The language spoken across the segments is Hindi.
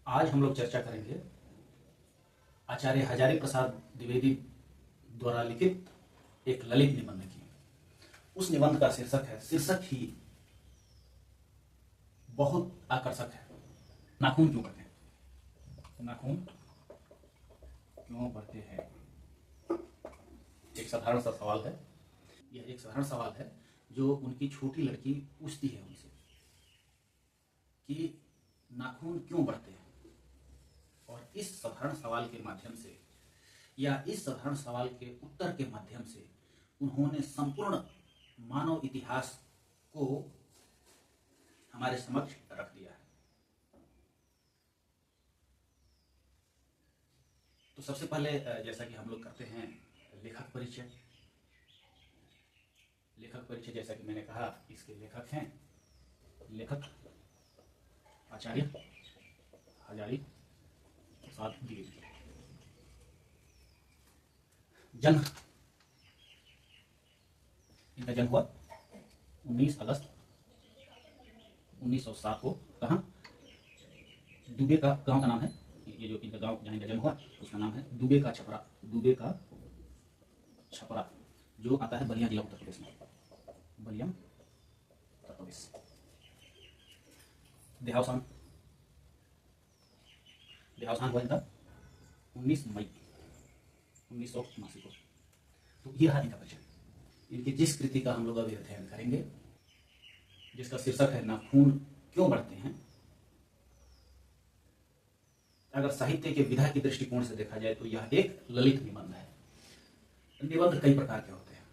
आज हम लोग चर्चा करेंगे आचार्य हजारी प्रसाद द्विवेदी द्वारा लिखित एक ललित निबंध की। उस निबंध का शीर्षक ही बहुत आकर्षक है। नाखून क्यों बढ़ते हैं? नाखून क्यों बढ़ते हैं? एक साधारण सा सवाल है। यह एक साधारण सवाल है जो उनकी छोटी लड़की पूछती है उनसे कि नाखून क्यों बढ़ते हैं। और इस साधारण सवाल के माध्यम से या इस साधारण सवाल के उत्तर के माध्यम से उन्होंने संपूर्ण मानव इतिहास को हमारे समक्ष रख दिया है। तो सबसे पहले जैसा कि हम लोग करते हैं लेखक परिचय। लेखक परिचय जैसा कि मैंने कहा, इसके लेखक हैं लेखक आचार्य हजारी प्रसाद द्विवेदी। जन्म, इनका जन्म हुआ 19 अगस्त 1907 को। कहाँ? दुबे का गांव का नाम है, ये जो इनका गांव जहाँ इनका जन्म हुआ उसका नाम है दुबे का छपरा। दुबे का छपरा जो आता है बलिया जिला उत्तर प्रदेश में। बलिया उत्तर प्रदेश। देहावसान हुआ इनका 19 मई 1989 को। तो यह है इनका परिचय। इनकी जिस कृति का हम लोग अभी अध्ययन करेंगे, जिसका शीर्षक है नाखून क्यों बढ़ते हैं, अगर साहित्य के विधा की दृष्टिकोण से देखा जाए तो यह एक ललित निबंध है। निबंध कई प्रकार के होते हैं।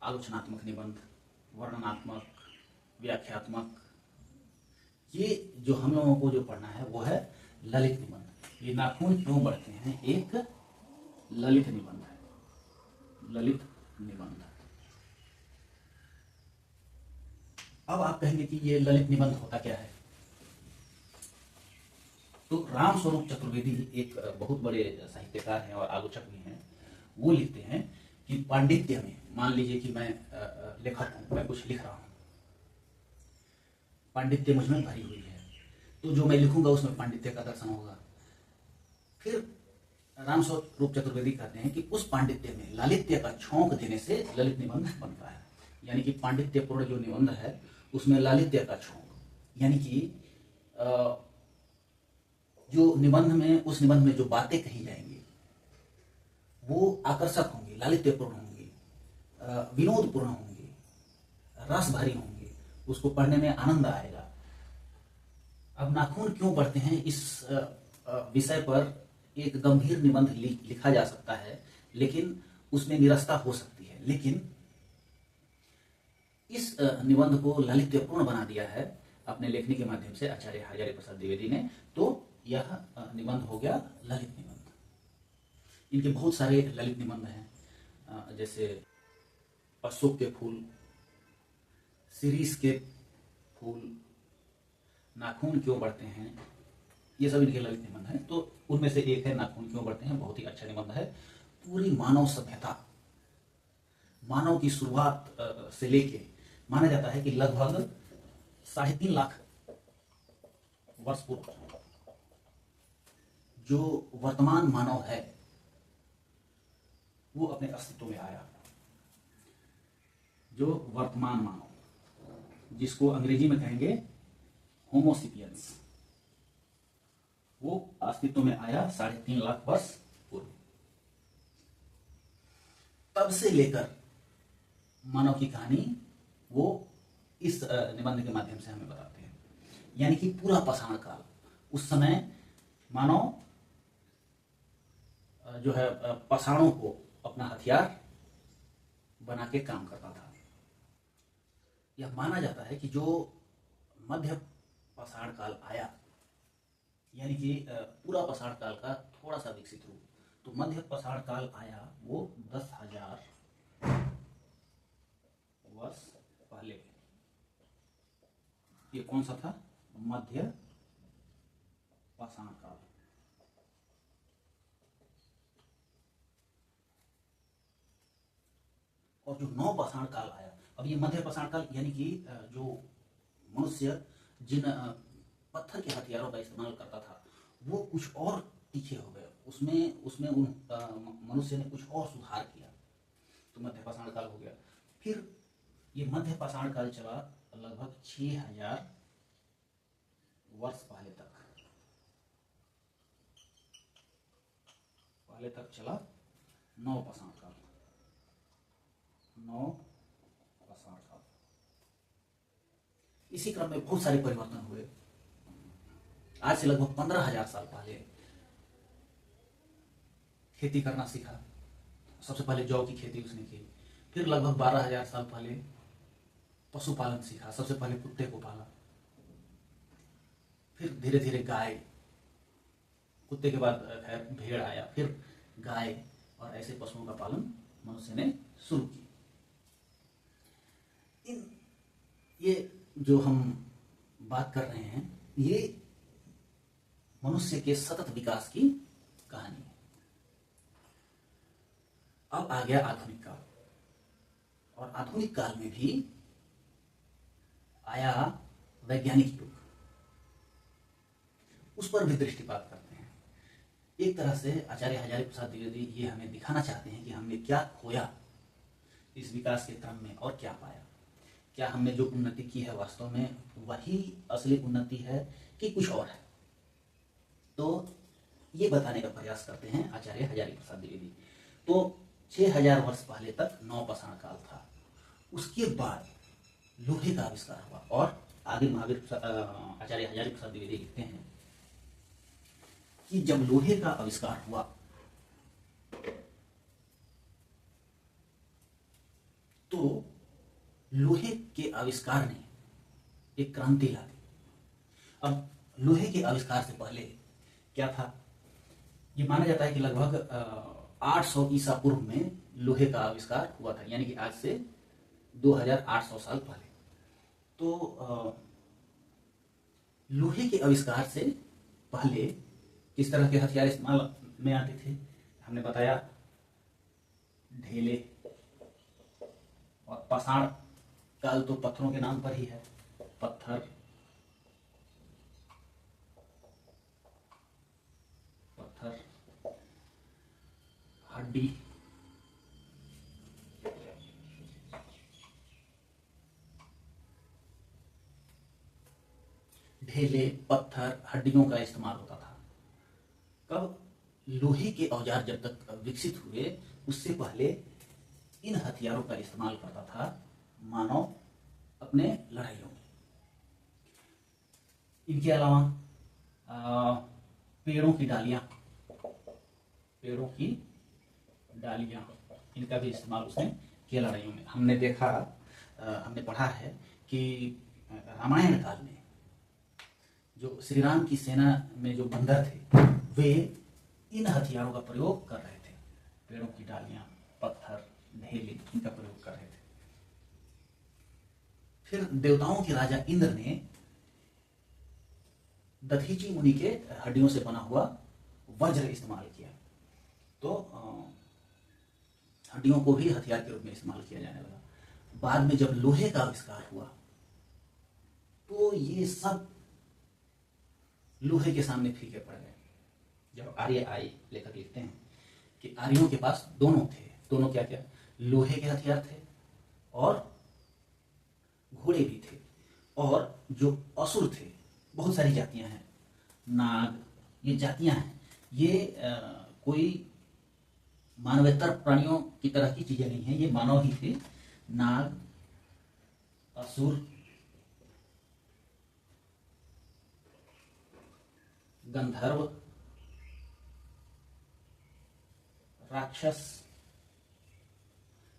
आलोचनात्मक निबंध, वर्णनात्मक, व्याख्यात्मक। ये जो हम लोगों को जो पढ़ना है वो है ललित निबंध। ये नाखून क्यों बढ़ते हैं एक ललित निबंध है। ललित निबंध। अब आप कहेंगे कि ये ललित निबंध होता क्या है? तो रामस्वरूप चतुर्वेदी एक बहुत बड़े साहित्यकार हैं और आलोचक भी हैं। वो लिखते हैं कि पांडित्य में, मान लीजिए कि मैं लेखक हूं, मैं कुछ लिख रहा हूं, पांडित्य मुझ में भरी हुई है, तो जो मैं लिखूंगा उसमें पांडित्य का दर्शन होगा। फिर रामस्वरूप चतुर्वेदी कहते हैं कि उस पांडित्य में लालित्य का छौंक देने से ललित निबंध बनता है। यानी कि पांडित्यपूर्ण जो निबंध है उसमें लालित्य का छौंक, यानी कि जो निबंध में, उस निबंध में जो बातें कही जाएंगी वो आकर्षक होंगी, लालित्यपूर्ण होंगी, विनोदपूर्ण होंगी, रस भरी होंगी, उसको पढ़ने में आनंद आएगा। अब नाखून क्यों बढ़ते हैं, इस विषय पर एक गंभीर निबंध लिखा जा सकता है, लेकिन उसमें निरस्ता हो सकती है। लेकिन इस निबंध को ललित्यपूर्ण बना दिया है अपने लेखनी के माध्यम से आचार्य हजारी प्रसाद द्विवेदी ने। तो यह निबंध हो गया ललित निबंध। इनके बहुत सारे ललित निबंध हैं, जैसे अशोक के फूल, शिरीष के फूल, नाखून क्यों बढ़ते हैं, ये सब इनके ललित निबंध हैं। तो उनमें से एक है नाखून क्यों बढ़ते हैं। बहुत ही अच्छा निबंध है। पूरी मानव सभ्यता, मानव की शुरुआत से लेके माना जाता है कि लगभग 3.5 लाख वर्ष पूर्व जो वर्तमान मानव है वो अपने अस्तित्व में आया। जो वर्तमान मानव, जिसको अंग्रेजी में कहेंगे होमो सेपियंस, वो अस्तित्व में आया 3.5 लाख वर्ष पूर्व। तब से लेकर मानव की कहानी वो इस निबंध के माध्यम से हमें बताते हैं। यानी कि पूरा पाषाण काल, उस समय मानव जो है पाषाणों को अपना हथियार बना के काम करता था। यह माना जाता है कि जो मध्य पाषाण काल आया, यानी कि पूरा पाषाण काल का थोड़ा सा विकसित रूप, तो मध्य पाषाण काल आया वो 10,000 वर्ष पहले। ये कौन सा था? मध्य पाषाण काल। और जो नव पाषाण काल आया, अब ये मध्य पाषाण काल यानी कि जो मनुष्य जिन पत्थर के हथियारों का इस्तेमाल करता था वो कुछ और तीखे हो गए, उसमें उसमें उन मनुष्य ने कुछ और सुधार किया, तो मध्य पाषाण काल हो गया। फिर ये मध्य पाषाण काल चला लगभग 6000 वर्ष पहले तक चला नव पाषाण काल। इसी क्रम में बहुत सारे परिवर्तन हुए। आज से लगभग 15,000 साल पहले खेती करना सीखा, सबसे पहले जौ की खेती उसने की। फिर लगभग 12,000 साल पहले पशुपालन सीखा, सबसे पहले कुत्ते को पाला। फिर धीरे धीरे गाय, कुत्ते के बाद खैर भेड़ आया, फिर गाय, और ऐसे पशुओं का पालन मनुष्य ने शुरू किया। ये जो हम बात कर रहे हैं ये मनुष्य के सतत विकास की कहानी है। अब आ गया आधुनिक काल, और आधुनिक काल में भी आया वैज्ञानिक युग, उस पर भी दृष्टिपात करते हैं। एक तरह से आचार्य हजारी प्रसाद द्विवेदी ये हमें दिखाना चाहते हैं कि हमने क्या खोया इस विकास के क्रम में और क्या पाया। क्या हमने जो उन्नति की है वास्तव में वही असली उन्नति है कि कुछ और है, तो ये बताने का प्रयास करते हैं आचार्य हजारी प्रसाद द्विवेदी। तो 6000 वर्ष पहले तक नव पाषाण काल था, उसके बाद लोहे का आविष्कार हुआ, और आगे महावीर आचार्य हजारी प्रसाद द्विवेदी लिखते हैं कि जब लोहे का आविष्कार हुआ तो लोहे के आविष्कार ने एक क्रांति ला दी। अब लोहे के आविष्कार से पहले क्या था, ये माना जाता है कि लगभग 800 ईसा पूर्व में लोहे का आविष्कार हुआ था, यानी कि आज से 2800 साल पहले। तो लोहे के आविष्कार से पहले किस तरह के हथियार इस्तेमाल में आते थे, हमने बताया ढेले, और पाषाण काल तो पत्थरों के नाम पर ही है, पत्थर, हड्डी, ढेले, पत्थर, हड्डियों का इस्तेमाल होता था। कब लोहे के औजार जब तक विकसित हुए उससे पहले इन हथियारों का इस्तेमाल करता था मानव अपने लड़ाइयों में। इनके अलावा पेड़ों की डालियां, इनका भी इस्तेमाल उसने किया लड़ाइयों में। हमने पढ़ा है कि रामायण काल में जो श्री राम की सेना में जो बंदर थे वे इन हथियारों का प्रयोग कर रहे थे, पेड़ों की डालियां, पत्थर, ढेले, इनका प्रयोग कर रहे थे। फिर देवताओं के राजा इंद्र ने दधीची मुनि के हड्डियों से बना हुआ वज्र इस्तेमाल किया, तो हड्डियों को भी हथियार के रूप में इस्तेमाल किया जाने लगा। बाद में जब लोहे का आविष्कार हुआ तो ये सब लोहे के सामने फीके पड़ गए। जब आर्य आए, लेखक लिखते हैं कि आर्यों के पास दोनों थे, दोनों क्या क्या, लोहे के हथियार थे और घोड़े भी थे, और जो असुर थे, बहुत सारी जातियां हैं, नाग, ये जातियां हैं, ये कोई मानवेतर प्राणियों की तरह की चीजें नहीं है, ये मानव ही थे। नाग, असुर, गंधर्व, राक्षस,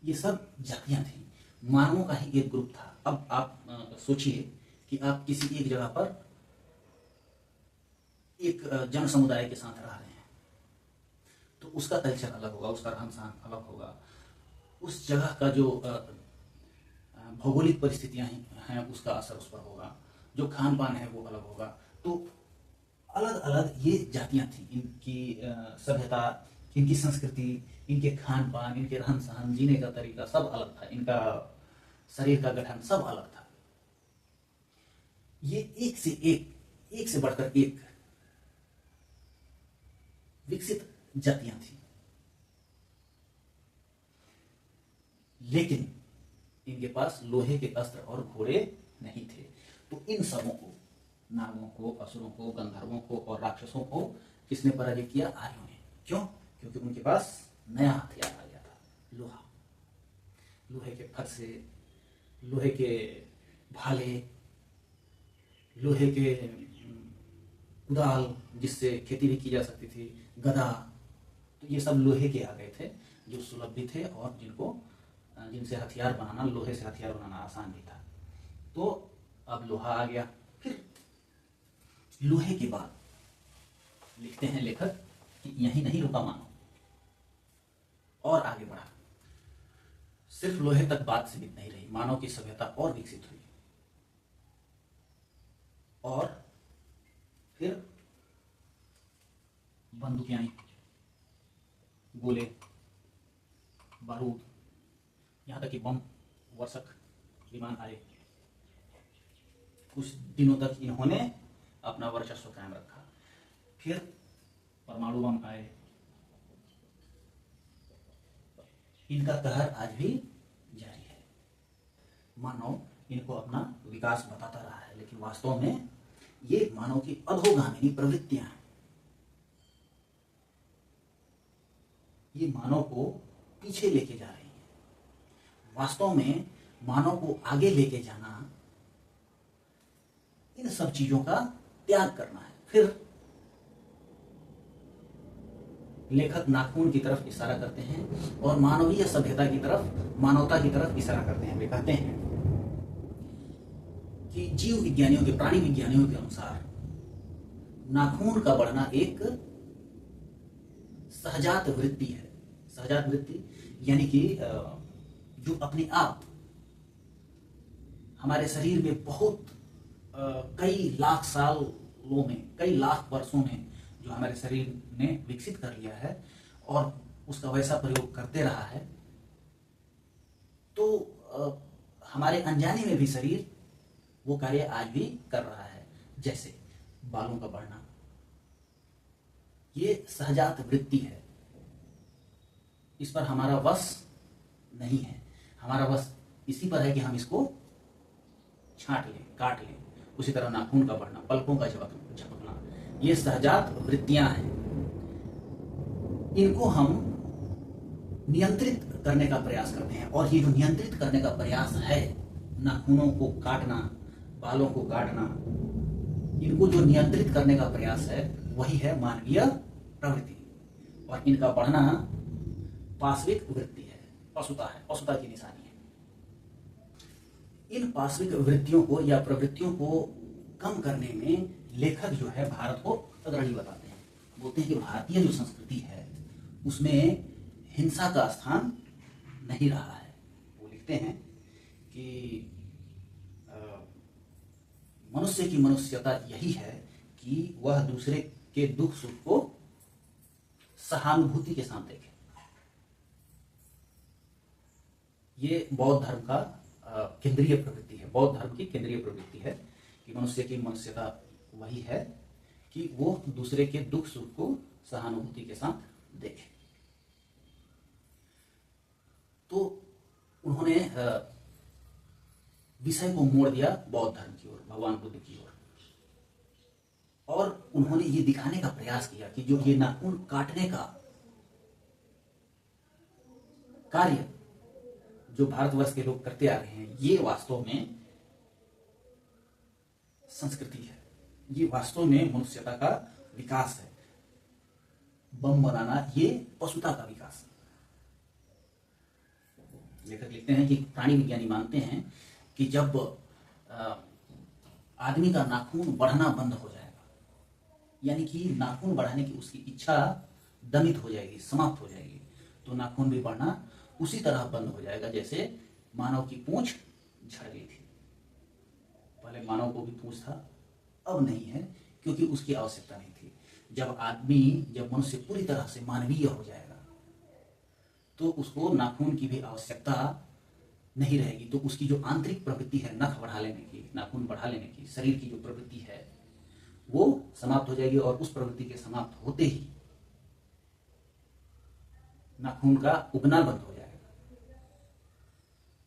ये सब जातियां थी, मानवों का ही एक ग्रुप था। अब आप सोचिए कि आप किसी एक जगह पर एक जन समुदाय के साथ रह रहे हैं, तो उसका कल्चर अलग होगा, उसका रहन सहन अलग होगा, उस जगह का जो भौगोलिक परिस्थितियां हैं उसका असर उस पर होगा, जो खान पान है वो अलग होगा। तो अलग अलग ये जातियां थी, इनकी सभ्यता, इनकी संस्कृति, इनके खान पान, इनके रहन सहन, जीने का तरीका सब अलग था, इनका शरीर का गठन सब अलग था। ये एक से एक एक से बढ़कर एक विकसित जातियां थी, लेकिन इनके पास लोहे के अस्त्र और घोड़े नहीं थे। तो इन सबों को, नागों को, असुरों को, गंधर्वों को और राक्षसों को किसने पराजित किया? आर्यों ने। क्यों? क्योंकि उनके पास नया हथियार आ गया था, लोहा। लोहे के फरसे, लोहे के भाले, लोहे के कुदाल जिससे खेती भी की जा सकती थी, गदा, तो ये सब लोहे के आ गए थे, जो सुलभ भी थे और जिनसे हथियार बनाना, लोहे से हथियार बनाना आसान भी था। तो अब लोहा आ गया। फिर लोहे के बाद लिखते हैं लेखक कि यही नहीं रुका मानव, और आगे बढ़ा। सिर्फ लोहे तक बात सीमित नहीं रही, मानव की सभ्यता और विकसित हुई। और फिर बंदूकें आई, गोले, बारूद, यहां तक कि बम वर्षक विमान आए। कुछ दिनों तक इन्होंने अपना वर्चस्व कायम रखा। फिर परमाणु बम आए। इनका कहर आज भी जारी है। मानव इनको अपना विकास बताता रहा है, लेकिन वास्तव में ये मानव की अधोगामिनी प्रवृत्तियां हैं। ये मानव को पीछे लेके जा रही हैं। वास्तव में मानव को आगे लेके जाना इन सब चीजों का त्याग करना है। फिर लेखक नाखून की तरफ इशारा करते हैं और मानवीय सभ्यता की तरफ, मानवता की तरफ इशारा करते हैं। वे कहते हैं कि जीव विज्ञानियों के, प्राणी विज्ञानियों के अनुसार नाखून का बढ़ना एक सहजात वृत्ति है। सहजात वृत्ति यानी कि जो अपने आप हमारे शरीर में बहुत कई लाख सालों में, कई लाख वर्षों में जो हमारे शरीर ने विकसित कर लिया है और उसका वैसा प्रयोग करते रहा है, तो हमारे अनजाने में भी शरीर वो कार्य आज भी कर रहा है। जैसे बालों का बढ़ना, ये सहजात वृत्ति है। इस पर हमारा वश नहीं है। हमारा वश इसी पर है कि हम इसको छांट लें, काट लें। उसी तरह नाखून का बढ़ना, पलकों का झपकना, ये सहजात वृत्तियां हैं। इनको हम नियंत्रित करने का प्रयास करते हैं, और ये जो नियंत्रित करने का प्रयास है, नाखूनों को काटना, बालों को काटना, इनको जो नियंत्रित करने का प्रयास है वही है मानवीय प्रवृत्ति। और इनका बढ़ना पाश्विक वृत्ति है, पशुता है, पशुता की निशानी है। इन पाश्विक वृत्तियों को या प्रवृत्तियों को कम करने में लेखक जो है भारत को अग्रणी बताते हैं। बोलते हैं कि भारतीय जो संस्कृति है उसमें हिंसा का स्थान नहीं रहा है। वो लिखते हैं कि मनुष्य की मनुष्यता यही है कि वह दूसरे के दुख सुख को सहानुभूति के साथ देखे। ये बौद्ध धर्म का केंद्रीय प्रवृत्ति है। बौद्ध धर्म की केंद्रीय प्रवृत्ति है कि मनुष्य की मनुष्यता वही है कि वो दूसरे के दुख सुख को सहानुभूति के साथ देखे। तो उन्होंने विषय को मोड़ दिया बौद्ध धर्म की ओर, भगवान बुद्ध की ओर, और उन्होंने ये दिखाने का प्रयास किया कि जो ये नाखून काटने का कार्य जो भारतवर्ष के लोग करते आ रहे हैं, ये वास्तव में संस्कृति है, ये वास्तव में मनुष्यता का विकास है। बम बनाना ये पशुता का विकास है। लेखक लिखते हैं कि प्राणी विज्ञानी मानते हैं कि जब आदमी का नाखून बढ़ना बंद हो जाएगा, यानी कि नाखून बढ़ाने की उसकी इच्छा दमित हो जाएगी, समाप्त हो जाएगी, तो नाखून भी बढ़ना उसी तरह बंद हो जाएगा जैसे मानव की पूंछ झड़ गई थी। पहले मानव को भी पूंछ था, अब नहीं है, क्योंकि उसकी आवश्यकता नहीं थी। जब मनुष्य पूरी तरह से मानवीय हो जाएगा तो उसको नाखून की भी आवश्यकता नहीं रहेगी। तो उसकी जो आंतरिक प्रवृत्ति है नख बढ़ा लेने की, नाखून बढ़ा लेने की, शरीर की जो प्रवृत्ति है वो समाप्त हो जाएगी और उस प्रवृत्ति के समाप्त होते ही नाखून का उगना बंद हो जाएगा।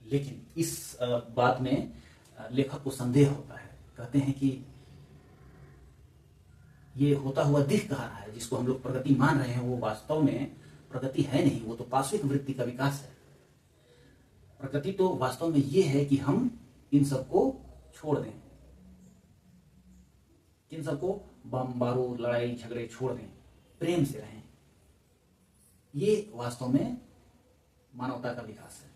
लेकिन इस बात में लेखक को संदेह होता है। कहते हैं कि ये होता हुआ दिख कहा रहा है, जिसको हम लोग प्रगति मान रहे हैं वो वास्तव में प्रगति है नहीं, वो तो पार्श्विक वृत्ति का विकास है। प्रगति तो वास्तव में ये है कि हम इन सबको छोड़ दें, इन सबको बम बारूद लड़ाई झगड़े छोड़ दें, प्रेम से रहें। ये वास्तव में मानवता का विकास है।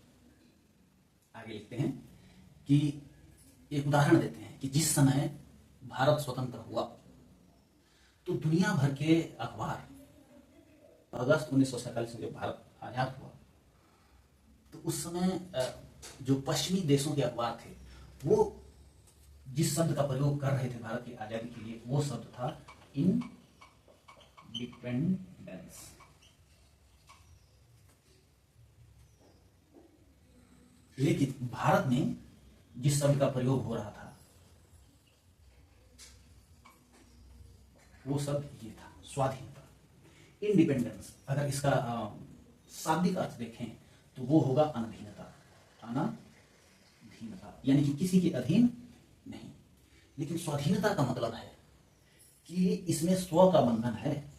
आगे लिखते हैं कि एक उदाहरण देते हैं कि जिस समय भारत स्वतंत्र हुआ तो दुनिया भर के अखबार, अगस्त 1947 में जब भारत आजाद हुआ तो उस समय जो पश्चिमी देशों के अखबार थे वो जिस शब्द का प्रयोग कर रहे थे भारत की आजादी के लिए, वो शब्द था इंडिपेंडेंस। लेकिन भारत में जिस शब्द का प्रयोग हो रहा था वो शब्द ये था, स्वाधीनता, इंडिपेंडेंस। अगर इसका शाब्दिक अर्थ देखें तो वो होगा अनधीनता, अनाधीनता, यानी कि किसी के अधीन नहीं। लेकिन स्वाधीनता का मतलब है कि इसमें स्व का बंधन है,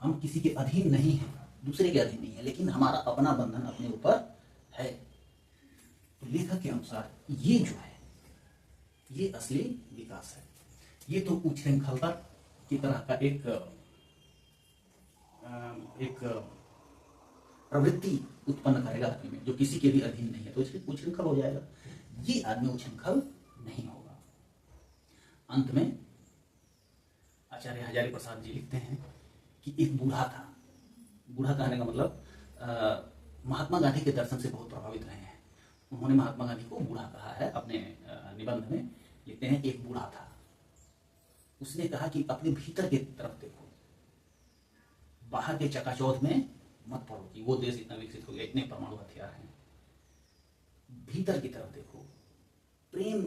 हम किसी के अधीन नहीं हैं, दूसरे के अधीन नहीं है, लेकिन हमारा अपना बंधन अपने ऊपर है। तो लेखक के अनुसार ये जो है ये असली विकास है। ये तो उच्छृंखलता की तरह का एक प्रवृत्ति उत्पन्न करेगा आदमी में, जो किसी के भी अधीन नहीं है, तो इसलिए उच्छृंखल हो जाएगा। ये आदमी उच्छृंखल नहीं होगा। अंत में आचार्य हजारी प्रसाद जी लिखते हैं कि एक बूढ़ा था। बूढ़ा कहने का मतलब महात्मा गांधी के दर्शन से बहुत प्रभावित रहे हैं। उन्होंने महात्मा गांधी को बूढ़ा कहा है अपने निबंध में। लिखते हैं एक बूढ़ा था, उसने कहा कि अपने भीतर की तरफ देखो, बाहर के चकाचौंध में मत पड़ो कि वो देश इतना विकसित हो गया, इतने परमाणु हथियार हैं। भीतर की तरफ देखो, प्रेम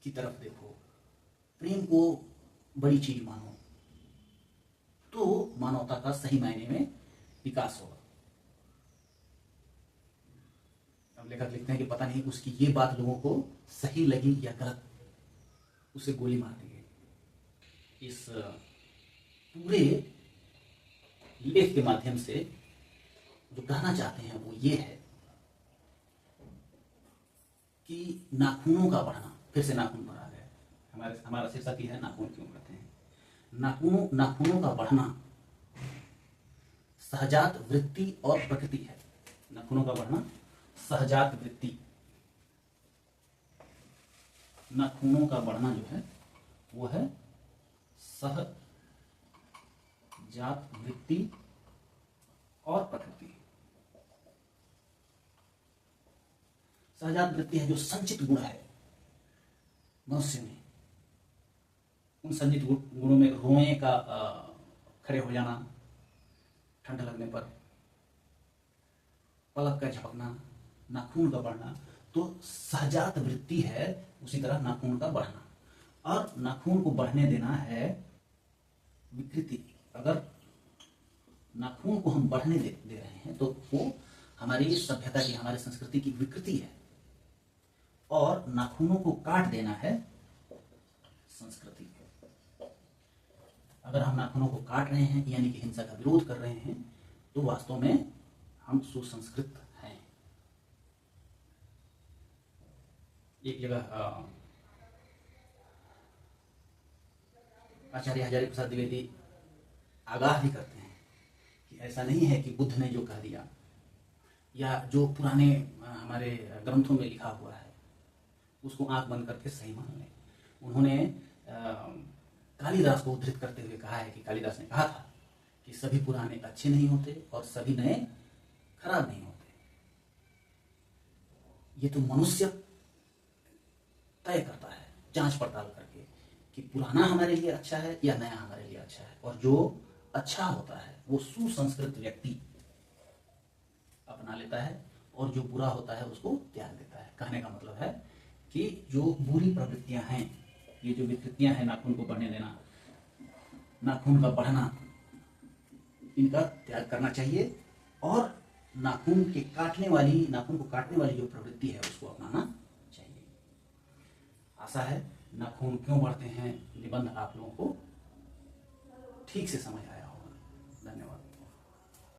की तरफ देखो, प्रेम को बड़ी चीज मानो, तो मानवता का सही मायने में विकास होगा। अब लेखक लिखते हैं कि पता नहीं उसकी ये बात लोगों को सही लगी या गलत, उसे गोली मार दी गई। इस पूरे लेख के माध्यम से जो कहना चाहते हैं वो ये है कि नाखूनों का बढ़ना, फिर से नाखून बढ़ा गया, हमारा शीर्षक ही है नाखून क्यों कहते हैं। नाखूनों का बढ़ना सहजात वृत्ति और प्रकृति है। नाखूनों का बढ़ना सहजात वृत्ति, नाखूनों का बढ़ना जो है वो है सहजात वृत्ति और प्रकृति। सहजात वृत्ति है जो संचित गुण है मनुष्य में। उन संचित गुणों में रोए का खड़े हो जाना ठंड लगने पर, पलक का झपकना, नाखून का बढ़ना, तो सहजात वृत्ति है। उसी तरह नाखून का बढ़ना, और नाखून को बढ़ने देना है विकृति। अगर नाखून को हम बढ़ने दे रहे हैं तो वो हमारी सभ्यता की, हमारी संस्कृति की विकृति है, और नाखूनों को काट देना है संस्कृति। अगर हम नाखूनों को काट रहे हैं यानी कि हिंसा का विरोध कर रहे हैं तो वास्तव में हम सुसंस्कृत हैं। एक जगह आचार्य हजारी प्रसाद द्विवेदी आगाह भी करते हैं कि ऐसा नहीं है कि बुद्ध ने जो कह दिया या जो पुराने हमारे ग्रंथों में लिखा हुआ है उसको आंख बंद करके सही मान लें। उन्होंने कालिदास को उद्धृत करते हुए कहा है कि कालिदास ने कहा था कि सभी पुराने अच्छे नहीं होते और सभी नए खराब नहीं होते। ये तो मनुष्य तय करता है जांच पड़ताल करके कि पुराना हमारे लिए अच्छा है या नया हमारे लिए अच्छा है, और जो अच्छा होता है वो सुसंस्कृत व्यक्ति अपना लेता है और जो बुरा होता है उसको त्याग देता है। कहने का मतलब है कि जो बुरी प्रवृत्तियां हैं ये जो विकृतियां हैं नाखून को बढ़ने देना, नाखून का बढ़ना, इनका त्याग करना चाहिए और नाखून को काटने वाली जो प्रवृत्ति है उसको अपनाना चाहिए। आशा है नाखून क्यों बढ़ते हैं निबंध आप लोगों को ठीक से समझ आया।